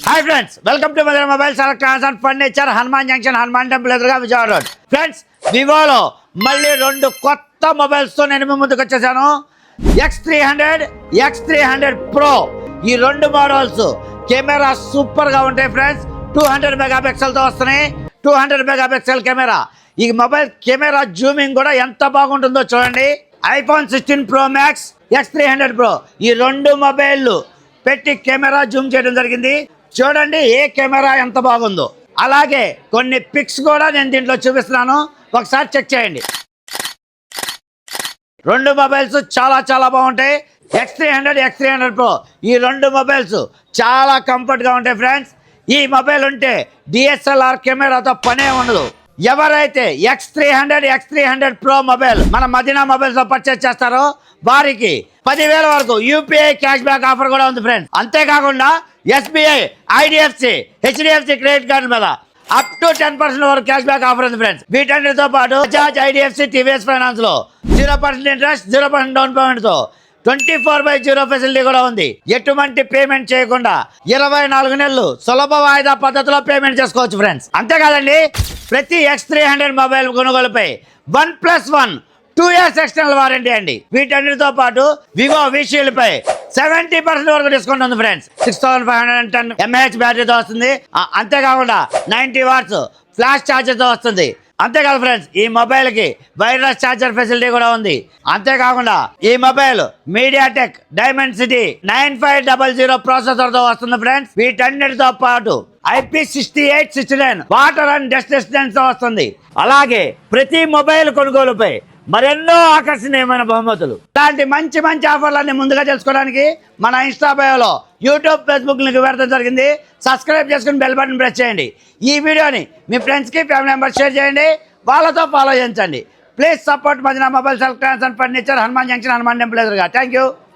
Hi friends, welcome to mother mobiles electronics and furniture, Hanuman junction, Hanuman temple ఎదురుగా Vijayawada road. Friends, వివోలో మళ్ళీ రెండు కొత్త మొబైల్స్తో నేను మీ ముందుకు వచ్చేసాను. X300, X300 Pro. ఈ రెండు మోడల్స్ కెమెరా సూపర్గా ఉంటాయి ఫ్రెండ్స్. 200 మెగాపిక్సెల్తో వస్తున్నాయి. 200 మెగాపిక్సెల్ కెమెరా. ఈ మొబైల్ కెమెరా జూమింగ్ కూడా ఎంత బాగుంటుందో చూడండి. iPhone 16 Pro Max, X300 Pro. ఈ రెండు మొబైల్లు పెట్టి కెమెరా జూమ్ చేయడం జరిగింది. చూడండి ఏ కెమెరా ఎంత బాగుందో. అలాగే కొన్ని పిక్స్ కూడా నేను దీంట్లో చూపిస్తున్నాను, ఒకసారి చెక్ చేయండి. రెండు మొబైల్స్ చాలా బాగుంటాయి. X300, X300 Pro. ఈ రెండు మొబైల్స్ చాలా కంఫర్ట్గా ఉంటాయి ఫ్రెండ్స్. ఈ మొబైల్ ఉంటే DSLR కెమెరాతో పనే ఉండదు. ఎవరైతే X300, X300 Pro మొబైల్ మన మదీనా మొబైల్స్లో పర్చేస్ చేస్తారో వారికి 10,000 వరకు UPI క్యాష్ బ్యాక్ ఆఫర్ కూడా ఉంది ఫ్రెండ్స్. అంతేకాకుండా SBI, IDFC, HDFC credit card మీద అప్ టు 10% వరకు క్యాష్ బ్యాక్ ఆఫర్ ఉంది ఫ్రెండ్స్. వీటన్నిటితో పాటు బజాజ్, IDFC, TVS ఫైనాన్స్ లో 0% ఇంట్రెస్ట్, 0% డౌన్ పేమెంట్ తో 24/0 ఫెసిలిటీ కూడా ఉంది. ఎటువంటి పేమెంట్ చేయకుండా 24 నెలలు సులభ వాయిదా పద్ధతిలో పేమెంట్ చేసుకోవచ్చు ఫ్రెండ్స్. అంతేకాదండి, ప్రతి X300 మొబైల్ కొనుగోలుపై 1+1 2 years ఎక్స్టర్నల్ వారంటీ అండి. వీటన్నిటితో పాటు వివో V-Shield పై 70% వరకు డిస్కౌంట్ ఉంది ఫ్రెండ్స్. 6510 mAh బ్యాటరీతో వస్తుంది. అంతేకాకుండా 90 watts ఫ్లాష్ ఛార్జర్తో వస్తుంది. అంతేకాదు ఫ్రెండ్స్, ఈ మొబైల్ కి వైర్లెస్ ఛార్జర్ ఫెసిలిటీ కూడా ఉంది. అంతేకాకుండా ఈ మొబైల్ మీడియాటెక్ డైమెన్సిటీ 9500 ప్రాసెసర్ తో వస్తుంది ఫ్రెండ్స్. వీటన్నిటితో పాటు IP6869 water and dust resistance తో వస్తుంది. అలాగే ప్రతి మొబైల్ కొనుగోలుపై మరెన్నో ఆకర్షణీయమైన బహుమతులు. ఇలాంటి మంచి ఆఫర్లన్నీ ముందుగా తెలుసుకోవడానికి మన ఇన్స్టా బయోలో, యూట్యూబ్, ఫేస్బుక్ లింక్ పెడతాం జరిగింది. సబ్స్క్రైబ్ చేసుకుని బెల్ బటన్ ప్రెస్ చేయండి. ఈ వీడియోని మీ ఫ్రెండ్స్కి, ఫ్యామిలీ మెంబర్స్ షేర్ చేయండి. వాళ్ళతో ఫాలో చేయించండి. Please support Madina mobiles electronics and furniture, Hanuman junction, Hanuman temple ఎదురుగా. Thank you.